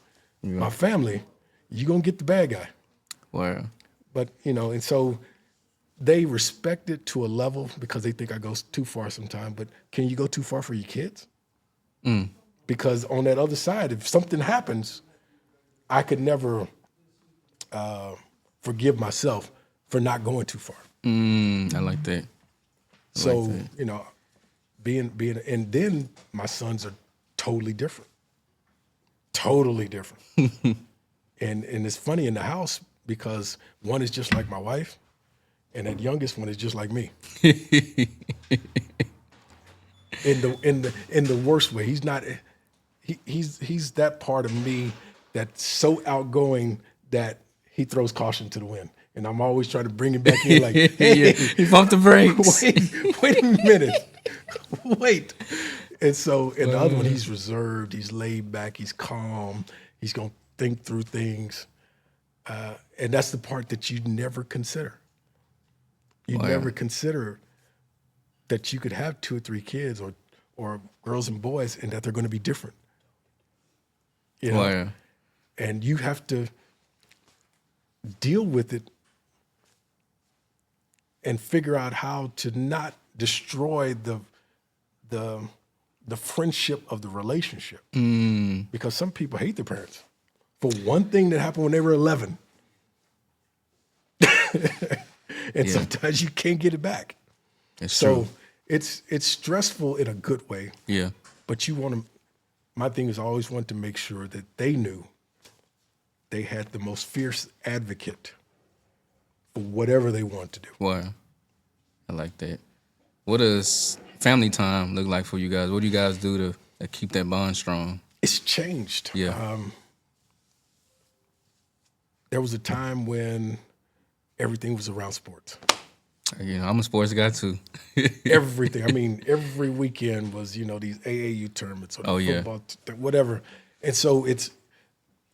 my family, you're going to get the bad guy. Wow. But, and so they respect it to a level because they think I go too far sometimes. But can you go too far for your kids? Because on that other side, if something happens, I could never forgive myself for not going too far. I like that. Being, and then my sons are totally different. Totally different. And it's funny in the house because one is just like my wife, and that youngest one is just like me. In the worst way. He's not. He's that part of me that's so outgoing that he throws caution to the wind, and I'm always trying to bring him back in. Like, hey, he bumped the brakes. Wait a minute. Wait. And the other one, he's reserved. He's laid back. He's calm. He's gonna think through things, and that's the part that you never consider. You never consider that you could have 2 or 3 kids or or girls and boys, and that they're going to be different. You know? Wow. And you have to deal with it and figure out how to not destroy the friendship of the relationship. Because some people hate their parents for one thing that happened when they were 11. And sometimes you can't get it back. It's So true. it's stressful in a good way. Yeah. But you want to, my thing is I always want to make sure that they knew they had the most fierce advocate for whatever they want to do. Wow. I like that. What does family time look like for you guys? What do you guys do to keep that bond strong? It's changed. Yeah. There was a time when everything was around sports. You know, I'm a sports guy too. Everything. I mean, every weekend was, you know, these AAU tournaments or football, whatever. And so it's,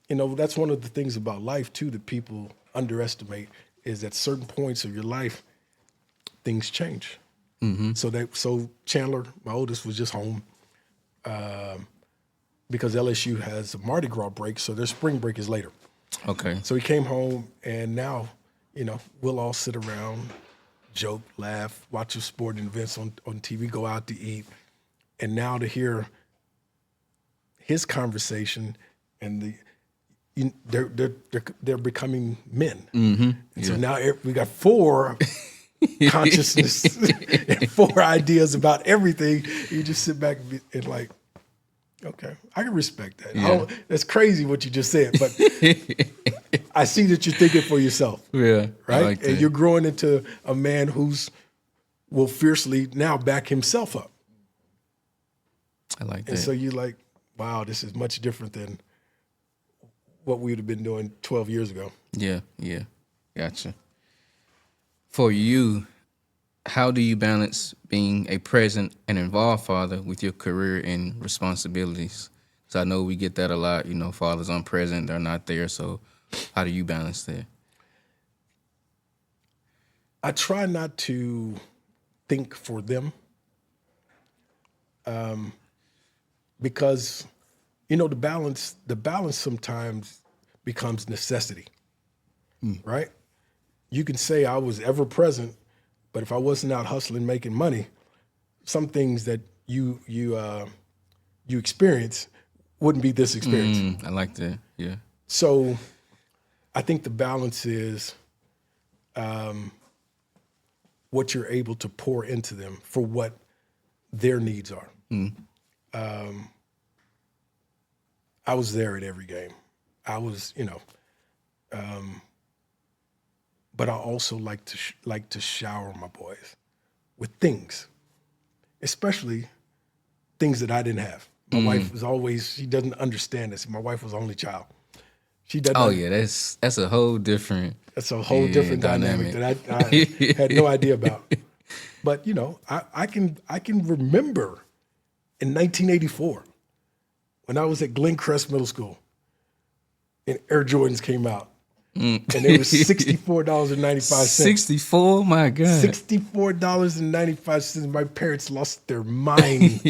you know, that's one of the things about life too that people underestimate is at certain points of your life, things change. So Chandler, my oldest, was just home because LSU has a Mardi Gras break, so their spring break is later. Okay. So he came home, and now, you know, we'll all sit around, joke, laugh, watch the sporting events on TV, go out to eat. And now to hear his conversation and they're becoming men. And so now we got 4 consciousness and 4 ideas about everything. You just sit back and like, okay, I can respect that. Yeah. That's crazy what you just said, but I see that you're thinking for yourself. Yeah. Right? I like that. And you're growing into a man will fiercely now back himself up. I like that. And so you're like, wow, this is much different than what we would have been doing 12 years ago. Yeah. Gotcha. For you, how do you balance being a present and involved father with your career and responsibilities? So I know we get that a lot. You know, fathers aren't present, they're not there. So how do you balance that? I try not to think for them because, you know, the balance sometimes becomes necessity, right? You can say I was ever present, but if I wasn't out hustling, making money, some things that you experience wouldn't be this experience. I like that. Yeah. So I think the balance is what you're able to pour into them for what their needs are. I was there at every game. I was, you know, but I also like to shower my boys with things, especially things that I didn't have. My wife was always, she doesn't understand this. My wife was the only child. She doesn't. Oh yeah, that's a whole different. That's a whole different dynamic that I had no idea about. But you know, I can remember in 1984 when I was at Glencrest Middle School and Air Jordans came out. And it was $64.95. 64, my God. $64.95. My parents lost their mind.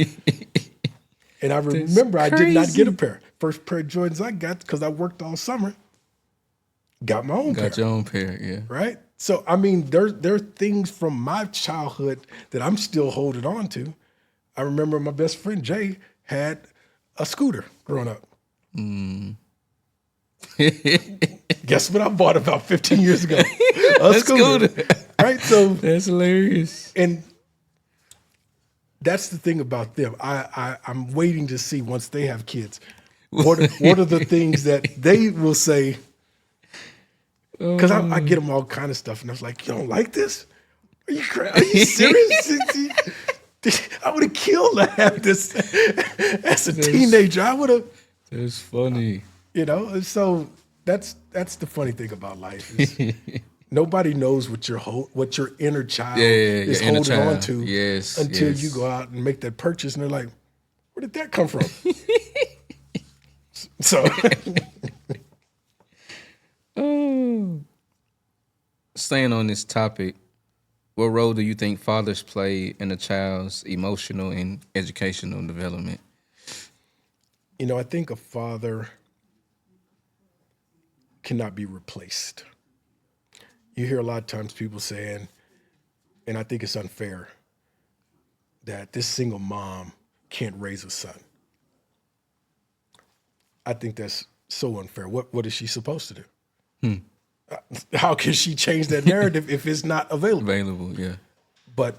And I remember I did not get a pair. First pair of Jordans I got, because I worked all summer, got my own pair. Got your own pair, yeah. Right? So, I mean, there are things from my childhood that I'm still holding on to. I remember my best friend, Jay, had a scooter growing up. Guess what I bought about 15 years ago? A scooter. Right? So that's hilarious. And that's the thing about them. I'm waiting to see once they have kids, what are the things that they will say? Because I get them all kind of stuff, and I was like, "You don't like this? Are you serious? I would have killed to have this as a teenager. I would have." That's funny. You know, so that's the funny thing about life. Is nobody knows what your inner child is holding on to until you go out and make that purchase, and they're like, "Where did that come from?" So, staying on this topic, what role do you think fathers play in a child's emotional and educational development? I think a father cannot be replaced. You hear a lot of times people saying, and I think it's unfair, that this single mom can't raise a son. I think that's so unfair. What is she supposed to do? How can she change that narrative if it's not available? Available, yeah. But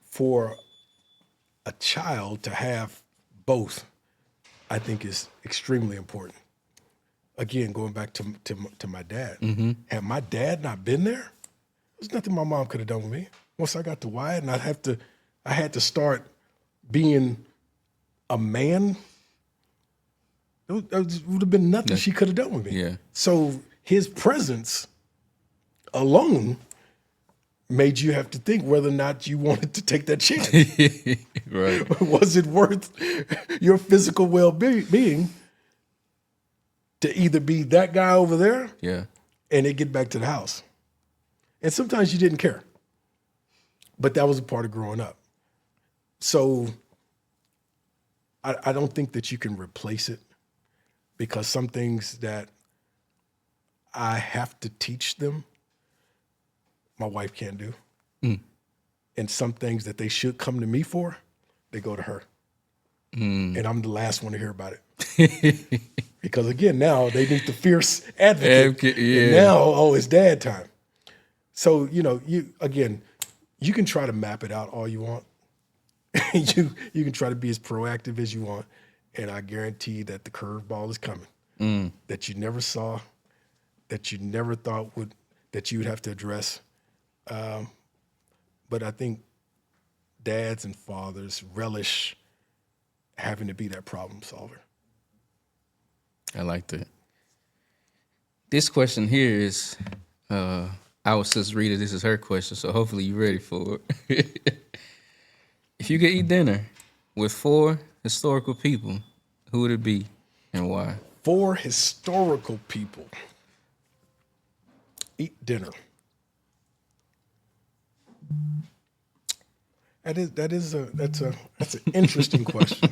for a child to have both, I think is extremely important. Again, going back to my dad. Had my dad not been there, there's nothing my mom could have done with me. Once I got to Wyatt and I had to start being a man, there would have been nothing she could have done with me. Yeah. So his presence alone made you have to think whether or not you wanted to take that chance. Right. Was it worth your physical well-being to either be that guy over there Yeah. and then get back to the house? And sometimes you didn't care. But that was a part of growing up. So I don't think that you can replace it, because some things that I have to teach them, my wife can't do. And some things that they should come to me for, they go to her. And I'm the last one to hear about it. Because again, now they need the fierce advocate. And now, it's dad time. So, you can try to map it out all you want. you can try to be as proactive as you want. And I guarantee that the curveball is coming. That you never saw, that you never thought that you would have to address. But I think dads and fathers relish having to be that problem solver. I like that. This question here is our sis Rita. This is her question, so hopefully you're ready for it. If you could eat dinner with 4 historical people, who would it be and why? 4 historical people eat dinner. That's an interesting question.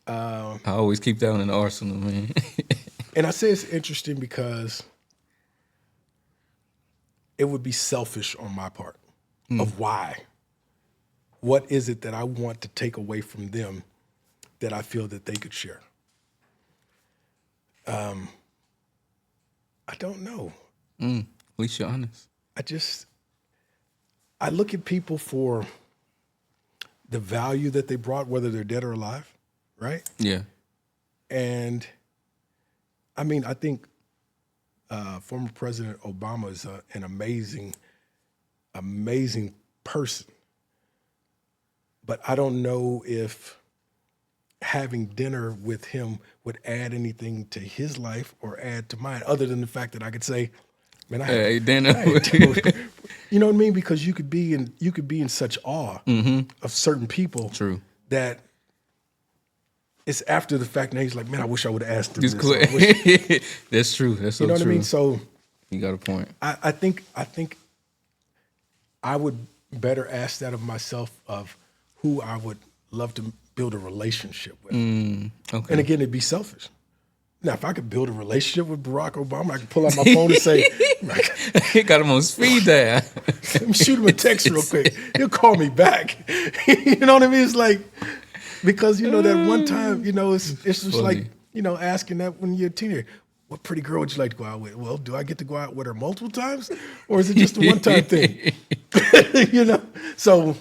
I always keep that one in the arsenal, man. And I say it's interesting because it would be selfish on my part of why. What is it that I want to take away from them that I feel that they could share? I don't know. At least you're honest. I look at people for the value that they brought, whether they're dead or alive, right? Yeah. And I think former President Obama is an amazing, amazing person. But I don't know if having dinner with him would add anything to his life or add to mine, other than the fact that I could say, man, I had dinner. You know what I mean? Because you could be in such awe of certain people. True. That it's after the fact, and he's like, man, I wish I would have asked him Just this. quit. That's true. That's so true. You know what I mean? So you got a point. I think I would better ask that of myself, of who I would love to build a relationship with. Okay. And again, it'd be selfish. Now, if I could build a relationship with Barack Obama, I could pull out my phone and say, He got him on speed dial. let me shoot him a text real quick. He'll call me back. You know what I mean? It's like, because, that one time, it's just Funny. like, asking that when you're a teenager, what pretty girl would you like to go out with? Well, do I get to go out with her multiple times? Or is it just a one-time thing? So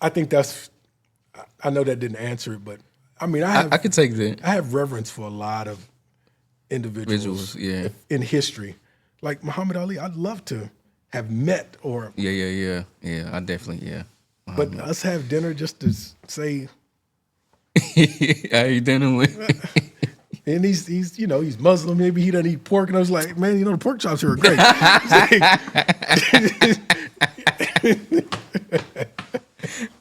I think I know that didn't answer it, but I could take that. I have reverence for a lot of individuals in history. Like Muhammad Ali, I'd love to have met or... Yeah. I definitely, But us have dinner just to say... How you doing with? And he's Muslim. Maybe he doesn't eat pork. And I was like, man, the pork chops here are great.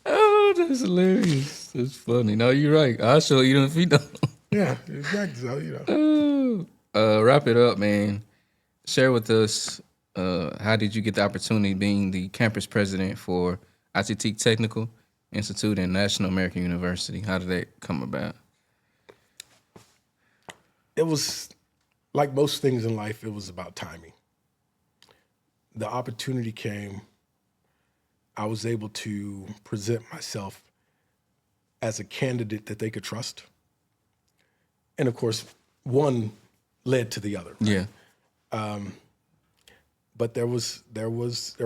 Oh, that's hilarious. That's funny. No, you're right. I'll show you them if you don't. Yeah, exactly. So, Wrap it up, man. Share with us how did you get the opportunity being the campus president for ITT Technical Institute and National American University? How did that come about? It was like most things in life, it was about timing. The opportunity came, I was able to present myself as a candidate that they could trust. And of course, one led to the other. Yeah. But there was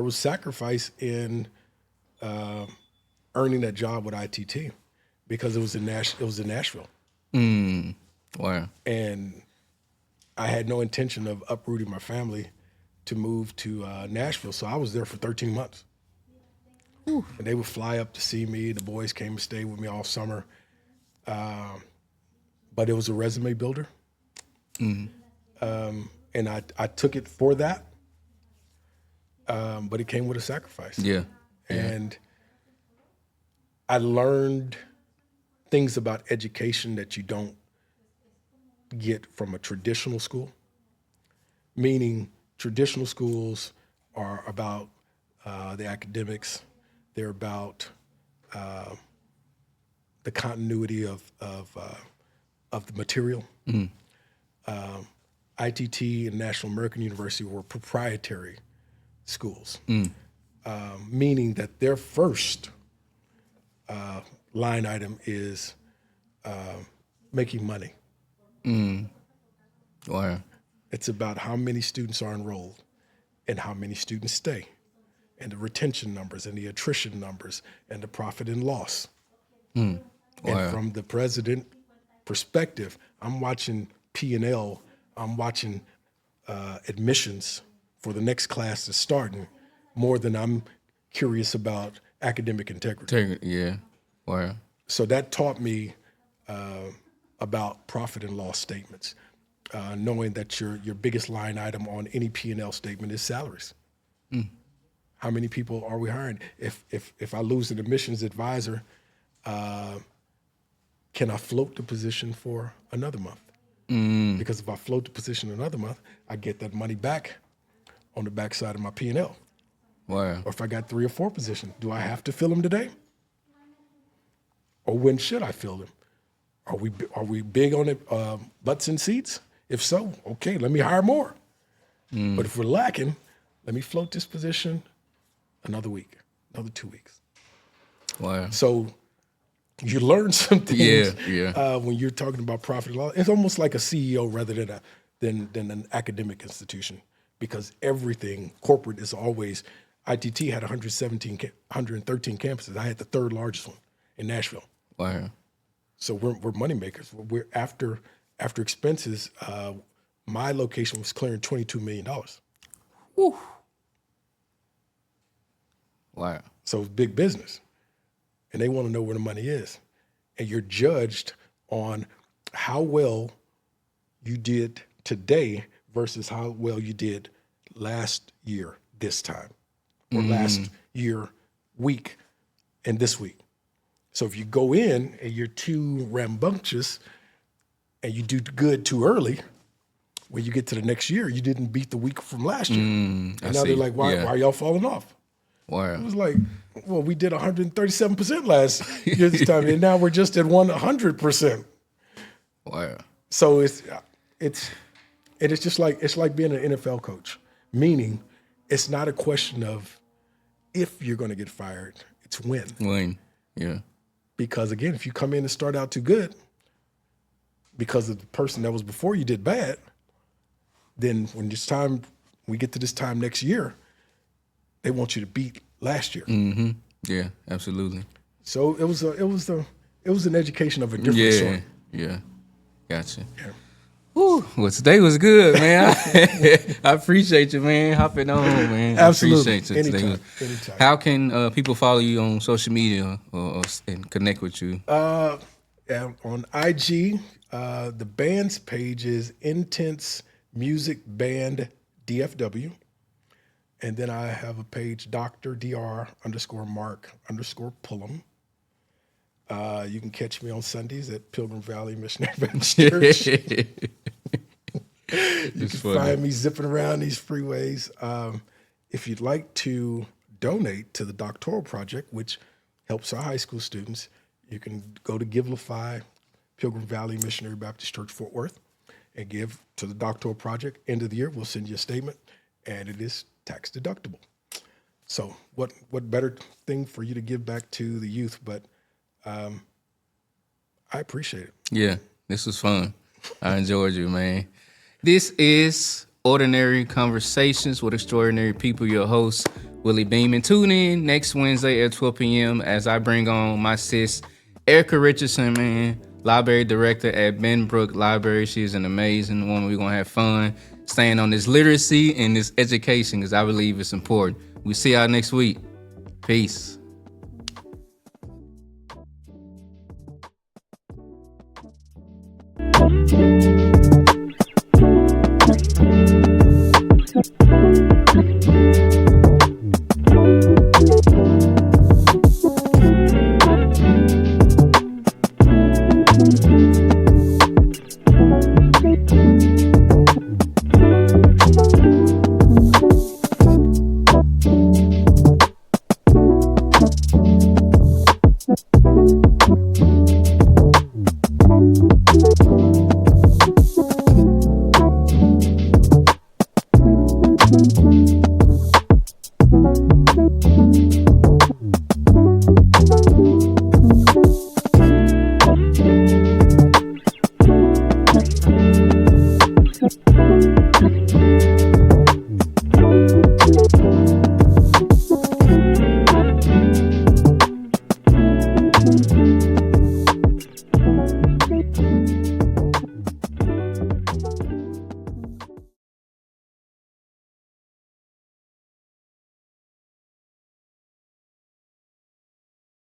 sacrifice in earning that job with ITT because it was in Nashville. Wow. And I had no intention of uprooting my family to move to Nashville. So I was there for 13 months. And they would fly up to see me. The boys came and stayed with me all summer. But it was a resume builder. And I took it for that. But it came with a sacrifice. Yeah. And I learned things about education that you don't get from a traditional school, meaning traditional schools are about the academics. They're about the continuity of the material. ITT and National American University were proprietary schools, meaning that their first line item is making money. Wow. It's about how many students are enrolled and how many students stay, and the retention numbers and the attrition numbers and the profit and loss. Wow. And from the president perspective, I'm watching P&L, I'm watching admissions for the next class that's starting more than I'm curious about academic integrity. Yeah. Wow. So that taught me about profit and loss statements, knowing that your biggest line item on any P&L statement is salaries. How many people are we hiring? If I lose an admissions advisor, can I float the position for another month? Because if I float the position another month, I get that money back on the backside of my P&L. Wow. Or if I got 3 or 4 positions, do I have to fill them today? Or when should I fill them? Are we big on it, butts and seats? If so, okay, let me hire more. But if we're lacking, let me float this position another week, another 2 weeks. Wow. So you learn some things when you're talking about profit and loss. It's almost like a CEO rather than an academic institution, because everything corporate is always. ITT had 113 campuses. I had the 3rd largest one in Nashville. Wow. So we're money makers. We're after expenses. My location was clearing $22 million. Whew. Wow. So it's big business, and they want to know where the money is, and you're judged on how well you did today versus how well you did last year this time, or last year week and this week. So if you go in and you're too rambunctious and you do good too early, when you get to the next year, you didn't beat the week from last year. And now they're like, why are y'all falling off? Wow. It was like, well, we did 137% last year this time, and now we're just at 100%. Wow. So it's just like, it's like being an NFL coach, meaning it's not a question of if you're going to get fired, it's when. When, yeah. Because again, if you come in and start out too good, because of the person that was before you did bad, then when we get to this time next year, they want you to beat last year. Mm-hmm. Yeah, absolutely. So it was an education of a different sort. Yeah. Gotcha. Yeah. Whew. Well, today was good, man. I appreciate you, man, hopping on, man. Absolutely. I appreciate you. Anytime. How can people follow you on social media and connect with you? On IG, the band's page is Intense Music Band DFW. And then I have a page, Dr. Mark_Pullam. You can catch me on Sundays at Pilgrim Valley Missionary Baptist Church. You can find me zipping around these freeways. If you'd like to donate to the doctoral project, which helps our high school students, you can go to Givelify, Pilgrim Valley Missionary Baptist Church, Fort Worth, and give to the doctoral project. End of the year, we'll send you a statement, and it is tax deductible. So what better thing for you to give back to the youth? But I appreciate it. Yeah, this was fun. I enjoyed you, man. This is Ordinary Conversations with Extraordinary People, your host, Willie Beeman. Tune in next Wednesday at 12 p.m. as I bring on my sis, Erica Richardson, man, library director at Benbrook Library. She's an amazing woman. We're going to have fun staying on this literacy and this education because I believe it's important. We'll see y'all next week. Peace. Thank you.